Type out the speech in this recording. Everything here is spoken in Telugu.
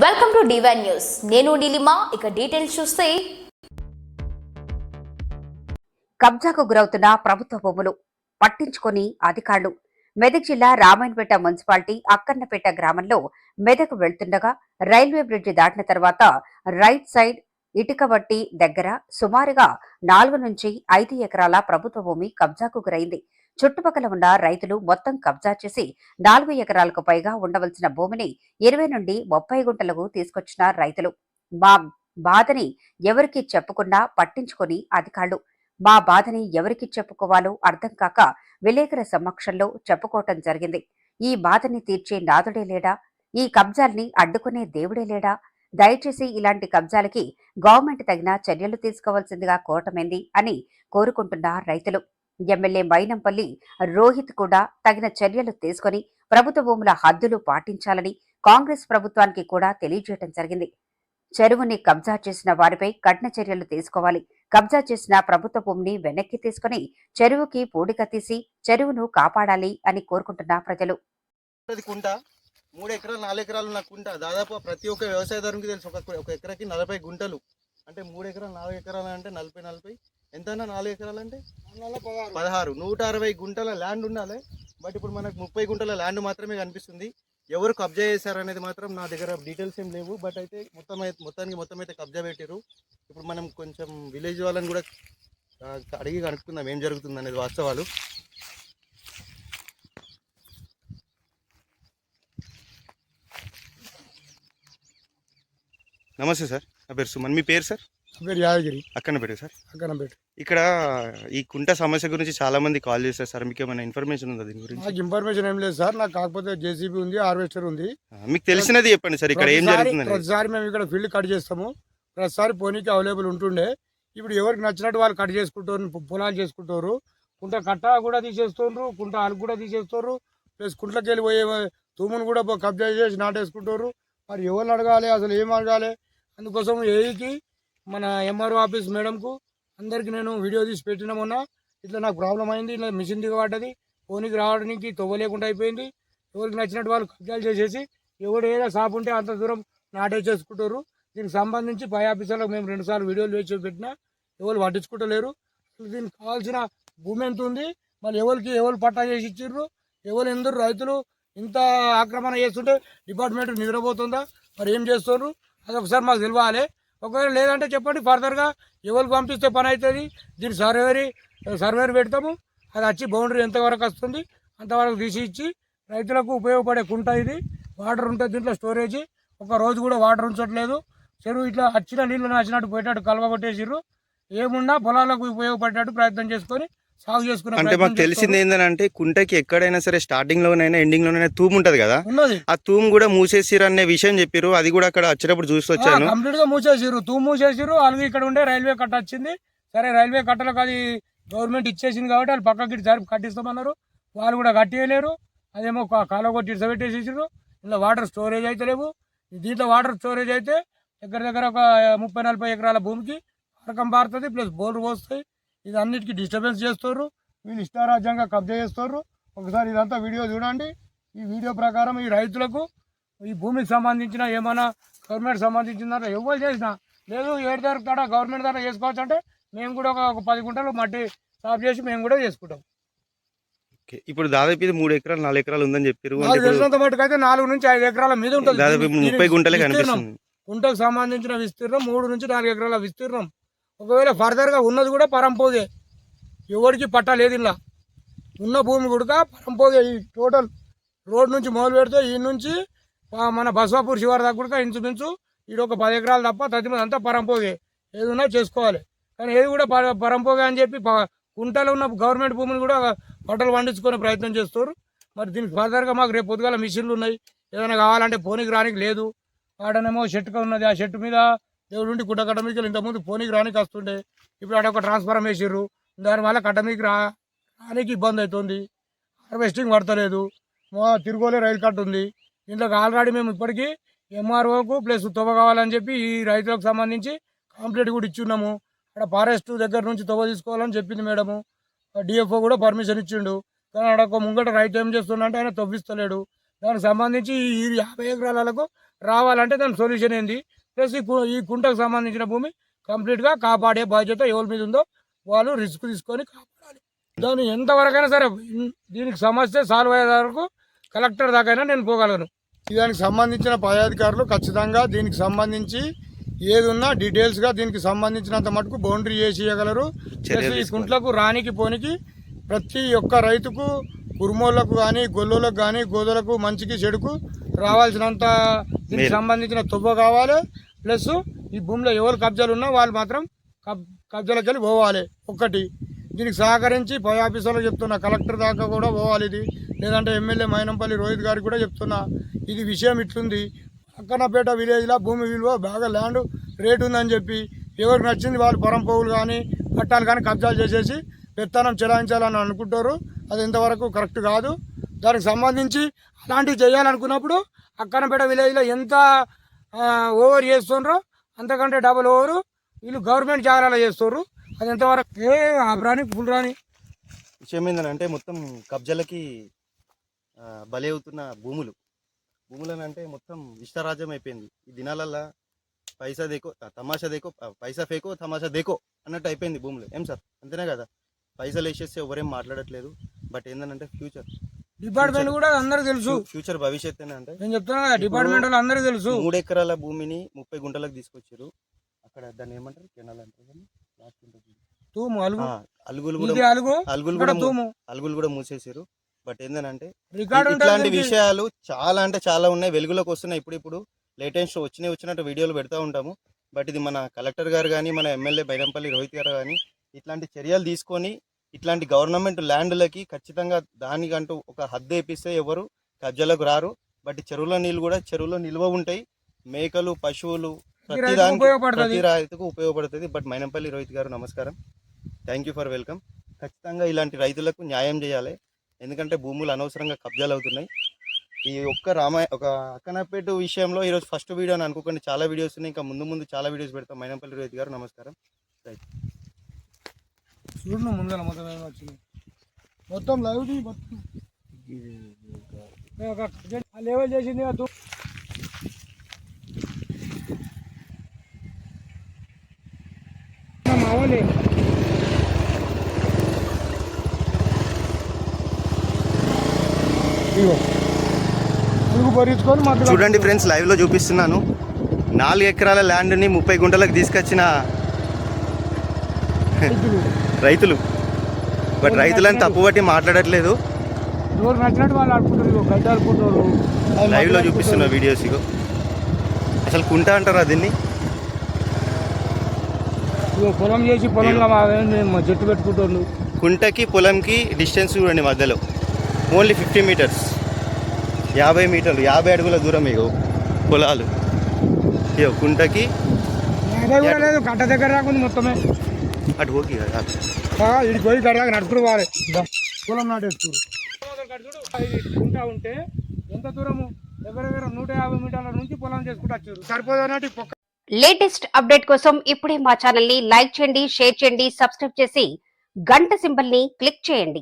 Welcome to divine news. నేను నీలిమా. ఇక డీటెయిల్స్ చూస్తే కబ్జాకు గురవుతున్న ప్రభుత్వ భూములు పట్టించుకొని అధికారులు. మెదక్ జిల్లా రామాయణపేట మున్సిపాలిటీ అక్కన్నపేట గ్రామంలో మెదక్ వెళ్తుండగా రైల్వే బ్రిడ్జి దాటిన తర్వాత రైట్ సైడ్ ఇటుకబట్టి దగ్గర సుమారుగా 4 నుంచి 5 ఎకరాల ప్రభుత్వ భూమి కబ్జాకు గురైంది. చుట్టుపక్కల ఉన్న రైతులు మొత్తం కబ్జా చేసి 4 ఎకరాలకు పైగా ఉండవలసిన భూమిని 20 నుండి 30 గుంటలకు తీసుకొచ్చిన రైతులు మా బాధని ఎవరికి చెప్పుకున్నా పట్టించుకొని అధికారులు. మా బాధని ఎవరికి చెప్పుకోవాలో అర్థం కాక విలేకరుల సమక్షంలో చెప్పుకోవటం జరిగింది. ఈ బాధని తీర్చే నాదుడే లేడా? ఈ కబ్జాల్ని అడ్డుకునే దేవుడే లేడా? దయచేసి ఇలాంటి కబ్జాలకి గవర్నమెంట్ తగిన చర్యలు తీసుకోవాల్సిందిగా కోరటమైంది అని కోరుకుంటున్న రైతులు. ఎమ్మెల్యే మైనంపల్లి రోహిత్ కూడా తగిన చర్యలు తీసుకుని ప్రభుత్వ భూముల హద్దులు పాటించాలని కాంగ్రెస్ ప్రభుత్వానికి కూడా తెలియజేయడం జరిగింది. చెరువుని కబ్జా చేసిన వారిపై కఠిన చర్యలు తీసుకోవాలి. కబ్జా చేసిన ప్రభుత్వ భూమిని వెనక్కి తీసుకుని చెరువుకి పూడిక తీసి చెరువును కాపాడాలి అని కోరుకుంటున్న ప్రజలు. 3 ఎకరాలు 4 ఎకరాలు ఉన్న కుంట దాదాపు ప్రతి ఒక్క వ్యవసాయదారునికి తెలుసు. ఒక ఎకరాకి 40 గుంటలు అంటే 3 ఎకరాలు 4 ఎకరాలు అంటే 40 ఎంతన్నా 4 ఎకరాలు అంటే 16 160 గుంటల ల్యాండ్ ఉండాలి. బట్ ఇప్పుడు మనకు 30 గుంటల ల్యాండ్ మాత్రమే కనిపిస్తుంది. ఎవరు కబ్జా చేశారనేది మాత్రం నా దగ్గర డీటెయిల్స్ ఏం లేవు. బట్ అయితే మొత్తం అయితే కబ్జా పెట్టారు. ఇప్పుడు మనం కొంచెం విలేజ్ వాళ్ళని కూడా అడిగి కనుక్కుందాం ఏం జరుగుతుంది అనేది వాస్తవాలు. నమస్తే సార్, నా పేరు సుమన్. మీ పేరు సార్? పేరు యాదగిరి. అక్కన్నపేట సార్. అక్కన్నపేట. ఇక్కడ ఈ కుంట సమస్య గురించి చాలా మంది కాల్ చేస్తారు సార్. మీకు ఏమైనా ఇన్ఫర్మేషన్ ఉందా దీని గురించి? నాకు ఇన్ఫర్మేషన్ ఏం లేదు సార్. నాకు కాకపోతే జేసీబీ ఉంది, హార్వెస్టర్ ఉంది. మీకు తెలిసినది చెప్పండి సార్. ఇక్కడ ఏం జరుగుతుంది? ప్రతిసారి మేము ఇక్కడ ఫీల్డ్ కట్ చేస్తాము. ప్రతిసారి పోనీకి అవైలబుల్ ఉంటుండే. ఇప్పుడు ఎవరికి నచ్చినట్టు వాళ్ళు కట్ చేసుకుంటారు, పొలాలు చేసుకుంటారు. కుంట కట్ట కూడా తీసేస్తున్నారు, కుంట అలుగు కూడా తీసేస్తారు. ప్లస్ కుంట్లకి వెళ్ళి పోయే తూమును కూడా కబ్జా చేసి నాటేసుకుంటారు. మరి ఎవరు అడగాలి, అసలు ఏం అడగాలి? అందుకోసం ఏఈకి, మన ఎంఆర్ఓ ఆఫీస్ మేడంకు అందరికి నేను వీడియో తీసి పెట్టిన మొన్న. ఇట్లా నాకు ప్రాబ్లం అయింది, ఇట్లా మిషన్ దిగబడ్డది, ఫోన్కి రావడానికి తవ్వలేకుండా అయిపోయింది. ఎవరికి నచ్చినట్టు వాళ్ళు కబ్జాలు చేసేసి ఎవరు ఏదో షాప్ ఉంటే అంత దూరం నాటేసేసుకుంటారు. దీనికి సంబంధించి పై ఆఫీసర్లకు మేము 2 సార్లు వీడియోలు వేసి పెట్టినా ఎవరు పట్టించుకుంటలేరు. దీనికి కావాల్సిన భూమి ఎంత ఉంది, మళ్ళీ ఎవరు పట్టా చేసి ఇచ్చిర్రు, ఎవరు ఎందరు రైతులు ఇంత ఆక్రమణ చేస్తుంటే డిపార్ట్మెంట్ నిద్రపోతుందా, మరి ఏం చేస్తున్నారు అది ఒకసారి మాకు తెలియాలి. ఒకవేళ లేదంటే చెప్పండి, ఫర్దర్గా ఎవరికి పంపిస్తే పని అవుతుంది. దీన్ని సర్వేర్ పెడతాము. అది వచ్చి బౌండరీ ఎంతవరకు వస్తుంది అంతవరకు తీసి ఇచ్చి రైతులకు ఉపయోగపడే కుంట ఇది. వాటర్ ఉంటుంది దీంట్లో స్టోరేజీ. ఒక రోజు కూడా వాటర్ ఉంచట్లేదు. చెరువు ఇట్లా వచ్చిన నీళ్ళు నచ్చినట్టు పోయేటట్టు కలవగొట్టేసిర్రు. ఏమున్నా పొలాలకు ఉపయోగపడేటట్టు ప్రయత్నం చేసుకొని సాగు చేసుకునే. అంటే మాకు తెలిసింది ఏంటంటే కుంటకి ఎక్కడైనా సరే స్టార్టింగ్ లోనైనా ఎండింగ్ లోనైనా తూము ఉంటది కదా, ఆ తూము కూడా మూసేసిరు అనే విషయం చెప్పారు. అది కూడా అక్కడ వచ్చేటప్పుడు చూసి వచ్చాను. కంప్లీట్ గా మూసేసిరు, తూము మూసేసిరు. అలాగే ఇక్కడ ఉండే రైల్వే కట్ట వచ్చింది. సరే రైల్వే కట్టలకు అది గవర్నమెంట్ ఇచ్చేసింది కాబట్టి వాళ్ళు పక్కకి జరిపి కట్టిస్తామన్నారు. వాళ్ళు కూడా కట్టేయలేరు. అదేమో కాలువ కొట్టి ఇడిసబెట్టేసేసారు. ఇలా వాటర్ స్టోరేజ్ అయితే లేవు. దీంట్లో వాటర్ స్టోరేజ్ అయితే దగ్గర ఒక 30-40 ఎకరాల భూమికి పరకం పారుతుంది, ప్లస్ బోర్లు పోస్తాయి. ఇది అన్నిటికీ డిస్టర్బెన్స్ చేస్తారు. వీళ్ళు ఇష్టారాజ్యంగా కబ్జా చేస్తారు. ఒకసారి ఇదంతా వీడియో చూడండి. ఈ వీడియో ప్రకారం ఈ రైతులకు ఈ భూమికి సంబంధించిన ఏమైనా గవర్నమెంట్ సంబంధించిందంటే ఎవరు చేసినా లేదు, ఏడు దొరుకుతాడా గవర్నమెంట్ ద్వారా చేసుకోవచ్చు అంటే మేము కూడా ఒక 10 గుంటలు మట్టి సాఫ్ చేసి మేము కూడా చేసుకుంటాం. ఇప్పుడు దాదాపు ఇది 3 ఎకరాలు 4 ఎకరాలు ఉందని చెప్పారు. తెలిసినంత మటుకు అయితే 4 నుంచి 5 ఎకరాల మీద ఉంటుంది. దాదాపు 30 గుంటలే కనిపిస్తుంది. కుంటకు సంబంధించిన విస్తీర్ణం 3 నుంచి 4 ఎకరాల విస్తీర్ణం. ఒకవేళ ఫర్దర్గా ఉన్నది కూడా పరంపోదే, ఎవరికి పట్టా లేదు. ఇలా ఉన్న భూమి కూడా పరంపోదే. ఈ టోటల్ రోడ్ నుంచి మొదలు పెడితే ఈ నుంచి మన బసవాపూర్ శివారు దాకా కూడా ఇంచుమించు ఇది ఒక 10 ఎకరాలు తప్ప తదిమంది అంతా పరంపోగే. ఏదైనా చేసుకోవాలి, కానీ ఏది కూడా పరంపోగే అని చెప్పి కుంటలో ఉన్న గవర్నమెంట్ భూమిని కూడా పంటలు పండించుకునే ప్రయత్నం చేస్తారు. మరి దీనికి ఫర్దర్గా మాకు రేపు పొద్దుగాల మిషన్లు ఉన్నాయి. ఏదైనా కావాలంటే పోనీకి రానికి లేదు. ఆడనేమో షెట్టుగా ఉన్నది, ఆ షెట్టు మీద దేవుడు ఉండి గుడ్డ కట్ట మీకు ఇంతకుముందు పోనీకి రానికి వస్తుండే. ఇప్పుడు ఆడ ఒక ట్రాన్స్ఫారం వేసిర్రు. దానివల్ల కట్ట మీకు రానికి ఇబ్బంది అవుతుంది. హార్వెస్టింగ్ పడతలేదు. తిరుగోలే రైలు కట్ట ఉంది. దీంట్లోకి ఆల్రెడీ మేము ఇప్పటికీ ఎంఆర్ఓకు ప్లస్ తొవ్వ కావాలని చెప్పి ఈ రైతులకు సంబంధించి కంప్లీట్ కూడా ఇచ్చున్నాము. అక్కడ ఫారెస్ట్ దగ్గర నుంచి తొవ్వ తీసుకోవాలని చెప్పింది మేడము. డిఎఫ్ఓ కూడా పర్మిషన్ ఇచ్చిండు. కానీ అక్కడ ముంగట రైతు ఏం చేస్తుండే ఆయన తవ్విస్తలేడు. దానికి సంబంధించి ఈ 50 ఎకరాలకు రావాలంటే దాని సొల్యూషన్ ఏంది, ప్లస్ ఈ కుంటకు సంబంధించిన భూమి కంప్లీట్గా కాపాడే బాధ్యత ఎవరి మీద ఉందో వాళ్ళు రిస్క్ తీసుకొని కాపాడాలి. దాన్ని ఎంతవరకైనా సరే దీనికి సమస్య సాల్వ్ అయ్యే వరకు కలెక్టర్ దాకైనా నేను పోగలను. దానికి సంబంధించిన పై అధికారులు ఖచ్చితంగా దీనికి సంబంధించి ఏది ఉన్నా డీటెయిల్స్గా దీనికి సంబంధించినంత మటుకు బౌండరీ చేసి ఇవ్వగలరు. ఈ కుంట్లకు రానికి పోనికి ప్రతి ఒక్క రైతుకు కురుమోళ్ళకు కానీ గొల్లోలకు కానీ గోదలకు మంచికి చెడుకు రావాల్సినంత దీనికి సంబంధించిన తువ్వ కావాలి. ప్లస్ ఈ భూమిలో ఎవరు కబ్జాలు ఉన్నా వాళ్ళు మాత్రం కబ్జాలకు వెళ్ళి పోవాలి. ఒక్కటి దీనికి సహకరించి పై ఆఫీసర్లకు చెప్తున్నా, కలెక్టర్ దాకా కూడా పోవాలి ఇది, లేదంటే ఎమ్మెల్యే మైనంపల్లి రోహిత్ గారికి కూడా చెప్తున్నా. ఇది విషయం ఇట్లుంది, అక్కనపేట విలేజ్లో భూమి విలువ బాగా ల్యాండ్ రేటు ఉందని చెప్పి ఎవరికి నచ్చింది వాళ్ళు పరంపోగులు కానీ పట్టాలు కానీ కబ్జాలు చేసేసి పెత్తనం చెలాయించాలని అనుకుంటారు. అది ఇంతవరకు కరెక్ట్ కాదు. దానికి సంబంధించి అలాంటివి చేయాలనుకున్నప్పుడు అక్కనపేట విలేజ్లో ఎంత ఓవర్ చేస్తుండ్రో అంతకంటే డబుల్ ఓవరు వీళ్ళు గవర్నమెంట్ జాగ్రత్తలు చేస్తారు. అది ఎంతవరకు రాని ఫుల్ రాని విషయం ఏంటంటే మొత్తం కబ్జాలకి బలి అవుతున్న భూములను అంటే మొత్తం ఇష్టరాజ్యం అయిపోయింది ఈ దినాలల్లా. పైసా దేకో తమాషా దేకో, పైసా ఫేకో తమాషా దేకో అన్నట్టు అయిపోయింది భూములు. ఏం సార్ అంతేనే కదా, పైసలు వేసేస్తే ఎవరేం మాట్లాడట్లేదు. బట్ ఏంటంటే ఫ్యూచర్ డిపార్ట్మెంట్ కూడా అందరికి తెలుసు, ఫ్యూచర్ భవిష్యత్ అంటే నేను చెప్తున్నా డిపార్ట్మెంట్ వాళ్ళు అందరికి తెలుసు. 3 ఎకరాల భూమిని 30 గుంటలకు తీసుకొచ్చారు. అక్కడ దాన్ని ఏమంటారు, కెనాల్ అంటారు, అలుగులు కూడా మూసేసారు. బట్ ఏంటంటే ఇట్లాంటి విషయాలు చాలా అంటే చాలా ఉన్నాయి, వెలుగులోకి వస్తున్నాయి. ఇప్పుడు లేటెస్ట్ వచ్చినట్టు వీడియోలు పెడతా ఉంటాము. బట్ ఇది మన కలెక్టర్ గారు కానీ మన ఎమ్మెల్యే బైరంపల్లి రోహిత్ గారు కానీ ఇట్లాంటి చర్యలు తీసుకొని ఇట్లాంటి గవర్నమెంట్ ల్యాండ్లకి ఖచ్చితంగా దానికంటూ ఒక హద్దు వేపిస్తే ఎవరు కబ్జాలకు రారు. బట్ చెరువుల నీళ్ళు కూడా చెరువులో నిల్వ ఉంటాయి. మేకలు, పశువులు ప్రతి రైతుకు ఉపయోగపడుతుంది. బట్ మైనంపల్లి రోహిత్ గారు నమస్కారం, థ్యాంక్ యూ ఫర్ వెల్కమ్. ఖచ్చితంగా ఇలాంటి రైతులకు న్యాయం చేయాలి, ఎందుకంటే భూములు అనవసరంగా కబ్జాలు అవుతున్నాయి. ఈ ఒక అక్కనపేట విషయంలో ఈరోజు ఫస్ట్ వీడియో అని అనుకోకండి, చాలా వీడియోస్ ఉన్నాయి, ఇంకా ముందు చాలా వీడియోస్ పెడతాం. మైనంపల్లి రోహిత్ గారు నమస్కారం. రైట్ చూడు ముందర మొత్తం లైవ్ లెవెల్ చేసింది. మావలే చూడండి ఫ్రెండ్స్, లైవ్ లో చూపిస్తున్నాను. 4 ఎకరాల ల్యాండ్ని 30 గుంటలకు తీసుకొచ్చిన రైతులు. బట్ రైతులను తప్పుబట్టి మాట్లాడట్లేదు, లైవ్ లో చూపిస్తున్న వీడియోస్. ఇగో అసలు కుంట అంటారా దీన్ని? పొలం చేసి పొలంలో చెట్టు పెట్టుకుంటారు. కుంటకి పొలంకి డిస్టెన్స్ చూడండి, మధ్యలో ఓన్లీ 50 మీటర్స్, 50 మీటర్లు, 50 అడుగుల దూరం. ఇగో పొలాలు, ఇగో కుంటకి కట్ట దగ్గర రాకుండా మొత్తమే అటు పోకి ఇది పోయి కడదాకా నడుచుకుని పోవాలి, పొలం నాటేస్తారు. కుంటా ఉంటే ఎంత దూరము, దగ్గర 150 మీటర్ల నుంచి పొలం చేసుకుంటూ వచ్చారు. సరిపోదన్నట్టు లేటెస్ట్ అప్డేట్ కోసం ఇప్పుడే మా ఛానల్ ని లైక్ చేయండి, షేర్ చేయండి, సబ్స్క్రైబ్ చేసి గంట సింబల్ ని క్లిక్ చేయండి.